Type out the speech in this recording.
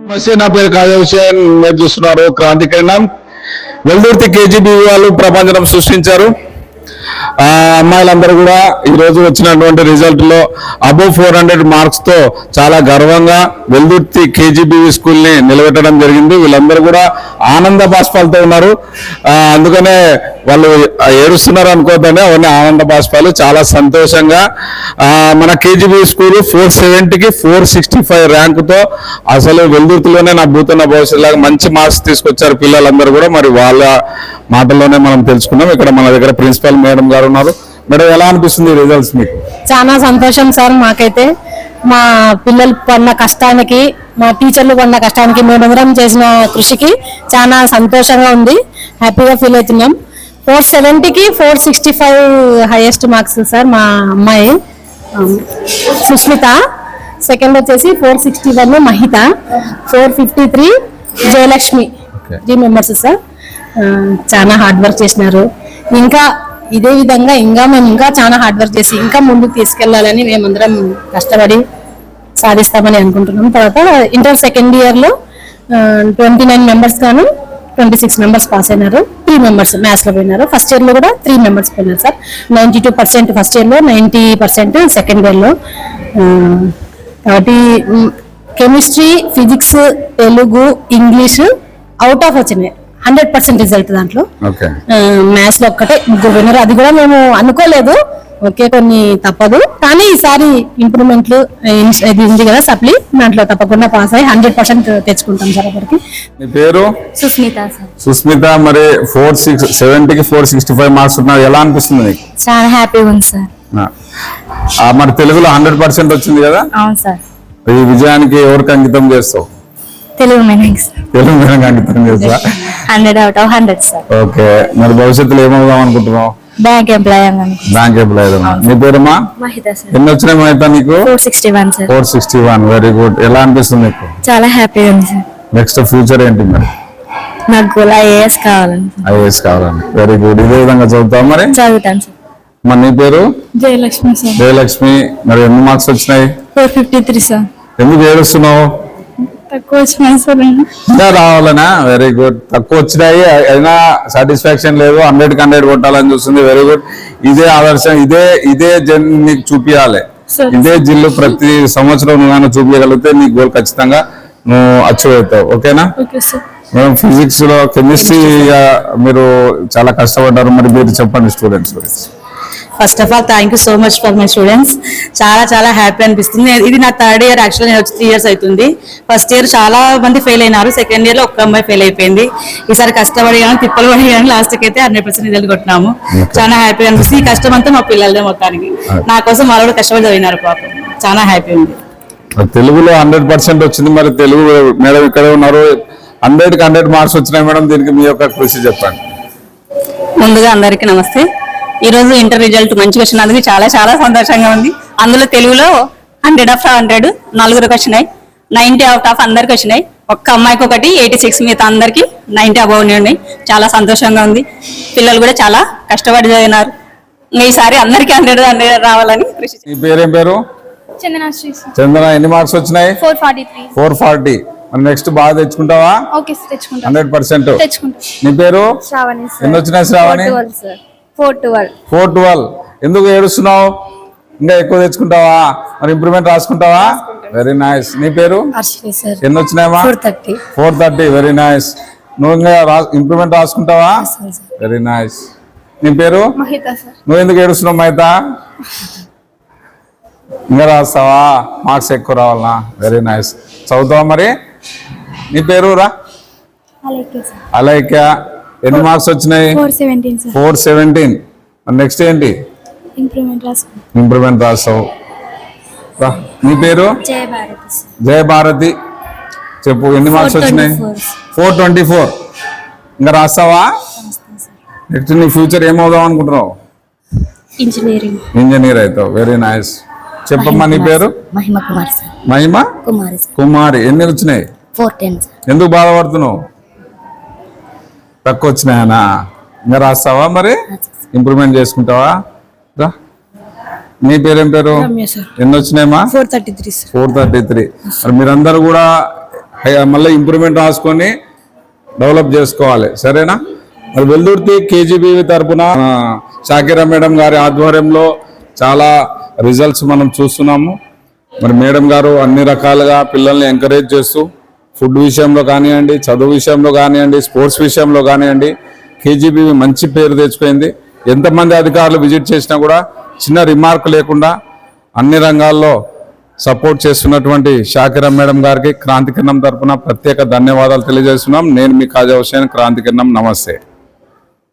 నమస్తే, నా పేరు కాజా హుసేన్. మీరు చూస్తున్నారు క్రాంతికిరణం. వెల్దుర్తి కేజీబీ వాళ్ళు ప్రపంచం సృష్టించారు. అమ్మాయిలందరూ కూడా ఈరోజు వచ్చినటువంటి రిజల్ట్ లో అబోవ్ 400 మార్క్స్ తో చాలా గర్వంగా వెల్దుర్తి కేజీబీ స్కూల్ ని నిలబెట్టడం జరిగింది. వీళ్ళందరూ కూడా ఆనంద బాష్పాలతో ఉన్నారు. అందుకనే వాళ్ళు ఏడుస్తున్నారు అనుకోవద్దని, అవన్నీ ఆనంద బాష్పాలు. చాలా సంతోషంగా మన కేజీబీ స్కూల్ 470కి 465 ర్యాంకుతో అసలు వెల్దుర్తిలోనే నా భూతున్న భవిష్యత్తులాగా మంచి మార్క్స్ తీసుకొచ్చారు పిల్లలందరూ కూడా. మరి వాళ్ళ మాటల్లోనే మనం తెలుసుకున్నాం. ఇక్కడ మన దగ్గర ప్రిన్సిపల్ మేడం గారు ఉన్నారు. మేడం, ఎలా అనిపిస్తుంది రిజల్ట్స్ మీకు? చాలా సంతోషం సార్. మాకైతే మా పిల్లలు పడిన కష్టానికి, మా టీచర్లు పడిన కష్టానికి, మేమందరం చేసిన కృషికి చాలా సంతోషంగా ఉంది. హ్యాపీగా ఫీల్ అవుతున్నాం. 470కి 465 హైయెస్ట్ మార్క్స్ సార్. మా అమ్మాయి సుస్మిత, సెకండ్ వచ్చేసి 461 మహిత, 453 జయలక్ష్మి. 3 members sir. చాలా హార్డ్ వర్క్ చేసినారు. ఇంకా ఇదే విధంగా మేము ఇంకా చాలా హార్డ్ వర్క్ చేసి ఇంకా ముందుకు తీసుకెళ్లాలని మేమందరం కష్టపడి సాధిస్తామని అనుకుంటున్నాం. తర్వాత ఇంటర్ సెకండ్ ఇయర్ లో 29 మెంబర్స్ గాను 26 మెంబర్స్ పాస్ అయినారు. 3 మెంబర్స్ మ్యాథ్స్ లో పోయినారు. ఫస్ట్ ఇయర్ లో కూడా 3 మెంబర్స్ పోయినారు సార్. 92% ఫస్ట్ ఇయర్ లో, 90% సెకండ్ ఇయర్ లో. కాబట్టి chemistry, physics, Telugu, English out of వచ్చినాయి. 100% రిజల్ట్ దాంట్లో. మ్యాథ్స్ లో ఒక్కటే 3 విన్నారు. అది కూడా మేము అనుకోలేదు. ఓకే, కొన్ని తప్పదు, కానీ ఈసారి ఇంప్రూవ్మెంట్లు ఇది ఉంది కదా సప్లీ, దాంట్లో తప్పకుండా పాస్ అయ్యి 100% తెచ్చుకుంటాం సార్. అక్కడికి. మీ పేరు? సుస్మిత సార్. సుస్మిత, మరి 470కి 465 మార్క్స్ ఉన్నారు. ఎలా అనిపిస్తుంది మీకు? చాలా హ్యాపీగా ఉంది సార్. మరి తెలుగులో 100% వచ్చింది కదా? అవును సార్. ఈ విజయానికి ఎవరికి అంకితం చేస్తావు? తెలుగు మీడియం అంకితం చేస్తా. 100 out of 100 సార్. ఓకే, మరి భవిష్యత్తులో ఏమవుదాం అనుకుంటున్నావు? Bank employee. నీ పేరుమా? మహిత సార్. ఎన్ని వచ్చినాయి మహిత నీకు? 461 సార్. 461. Very good. ఎలా అనిపిస్తుంది నీకు? చాలా హ్యాపీగా ఉంది సార్. నెక్స్ట్ ఫ్యూచర్ ఏంటి మరి? నాకు గోల్ ఐఏఎస్ కావాలని. Very good. ఇదే విధంగా చదువుతావు? మరి చదువుతాను సార్. మరి నీ పేరు? జయలక్ష్మి సార్. జయలక్ష్మి, మరి ఎన్ని మార్క్స్ వచ్చినాయి? 453 సార్. ఎందుకు ఏడుస్తున్నావు? తక్కువ వచ్చినాయి సార్. ఇంకా రావాలనా? Very good. తక్కువ వచ్చినాయి అయినా సాటిస్ఫాక్షన్ లేదు. 100కి 100 కొట్టాలని చూస్తుంది. Very good. ఇదే ఆదర్శం, ఇదే నీకు చూపించాలి. ఇదే జిల్లు ప్రతి సంవత్సరం నువ్వు చూపించగలిగితే నీ గోల్ ఖచ్చితంగా నువ్వు అచీవ్ అవుతావు. ఓకేనా? మేడం, ఫిజిక్స్ లో, కెమిస్ట్రీ మీరు చాలా కష్టపడ్డారు. మరి మీరు చెప్పండి స్టూడెంట్స్ గురించి. First of all thank you so much for my students. చాలా హ్యాపీ అనిపిస్తుంది. ఇది నా 3rd ఇయర్. యాక్చువల్లీ నేను వచ్చి 3 years అవుతుంది. ఫస్ట్ ఇయర్ చాలా మంది ఫెయిల్ అయినారు. సెకండ్ ఇయర్ లో ఒక్క అమ్మాయి ఫెయిల్ అయిపోయింది. ఈసారి కష్టపడి కానీ తిప్పలు పడి కానీ లాస్ట్కి అయితే 100% రిజల్ట్ కొట్టినాము. చాలా హ్యాపీ అనిపిస్తుంది. ఈ కష్టం అంతా మా పిల్లలదే మొత్తానికి. నా కోసం వాళ్ళు కూడా కష్టపడి చదివినారు పాపం. చాలా హ్యాపీ ఉంది. తెలుగులో 100% వచ్చింది. మరి తెలుగు మేడం ఇక్కడ ఉన్నారు. 100కి 100 మార్క్స్ వచ్చినాయి మేడం. దీనికి మీ యొక్క కృషి చెప్పండి. ముందుగా అందరికీ నమస్తే. ఈ రోజు ఇంటర్ రిజల్ట్ మంచిగా వచ్చినందుకు చాలా సంతోషంగా ఉంది. అందులో తెలుగులో 100 out of 100 4 వచ్చినాయి. 90 out of అందరికి వచ్చినాయి. ఒక్క అమ్మాయికి 86, మిగతా అందరికి 90 above ఉన్నాయి. చాలా సంతోషంగా ఉంది. పిల్లలు కూడా చాలా కష్టపడి చదివినారు. ఈసారి అందరికి 100 రావాలని కృషి. ఈ పేరేం పేరు? చందన. ఎన్ని మార్క్స్ వచ్చినాయి? 440. మరి నెక్స్ట్ బాగా తెచ్చుకుంటావా? 100%. నీ పేరు? ఎన్ని వచ్చినాయి శ్రావణి? 412. ఎందుకు ఏడుస్తున్నావు? ఇంకా ఎక్కువ తెచ్చుకుంటావా? మరి ఇంప్రూవ్మెంట్ రాసుకుంటావా? Very nice. నీ పేరు? ఎన్ని వచ్చినాయమ్మా? 430. Very nice. నువ్వు ఇంకా ఇంప్రూవ్మెంట్ రాసుకుంటావా? Very nice. నీ పేరు? నువ్వు ఎందుకు ఏడుస్తున్నావు మహిత? ఇంకా రాస్తావా? మార్క్స్ ఎక్కువ రావాలనా? Very nice. చదువుతావా మరి? నీ పేరు రా? అలైక్య. ఎన్ని మార్క్స్ వచ్చినాయి? 417. నెక్స్ట్ ఏంటి? ఇంప్రూవ్మెంట్ రాస్తావు. నీ పేరు? జయభారతి. చెప్పు, ఎన్ని మార్క్స్ వచ్చినాయి? 424. ఇంకా రాస్తావా? నెక్స్ట్ నీ ఫ్యూచర్ ఏమవుదాం అనుకుంటున్నావు? ఇంజనీర్ అవుతావు. Very nice. చెప్పమ్మా, నీ పేరు? మహిమ కుమారి. ఎన్ని వచ్చినాయి? 410. ఎందుకు బాధపడుతున్నావు? తక్కువ వచ్చినాయనా? ఇంకా రాస్తావా? మరి ఇంప్రూవ్మెంట్ చేసుకుంటావా? మీ పేరేం పేరు? ఎన్ని వచ్చినాయమ్మా? 433. మరి మీరందరూ కూడా మళ్ళీ ఇంప్రూవ్మెంట్ రాసుకొని డెవలప్ చేసుకోవాలి. సరేనా? మరి వెల్దుర్తి కేజీబీవి తరఫున షాకిరా మేడం గారి ఆధ్వర్యంలో చాలా రిజల్ట్స్ మనం చూస్తున్నాము. మరి మేడం గారు అన్ని రకాలుగా పిల్లల్ని ఎంకరేజ్ చేస్తూ ఫుడ్ విషయంలో కానివ్వండి, చదువు విషయంలో కానివ్వండి, స్పోర్ట్స్ విషయంలో కానివ్వండి కేజీబీవి మంచి పేరు తెచ్చుకుంది. ఎంతమంది అధికారులు విజిట్ చేసినా కూడా చిన్న రిమార్క్ లేకుండా అన్ని రంగాల్లో సపోర్ట్ చేస్తున్నటువంటి షాకిరా మేడం గారికి క్రాంతికిరణం తరఫున ప్రత్యేక ధన్యవాదాలు తెలియజేస్తున్నాం. నేను మీ ఖాజా హుసేన్, క్రాంతికిరణం. నమస్తే.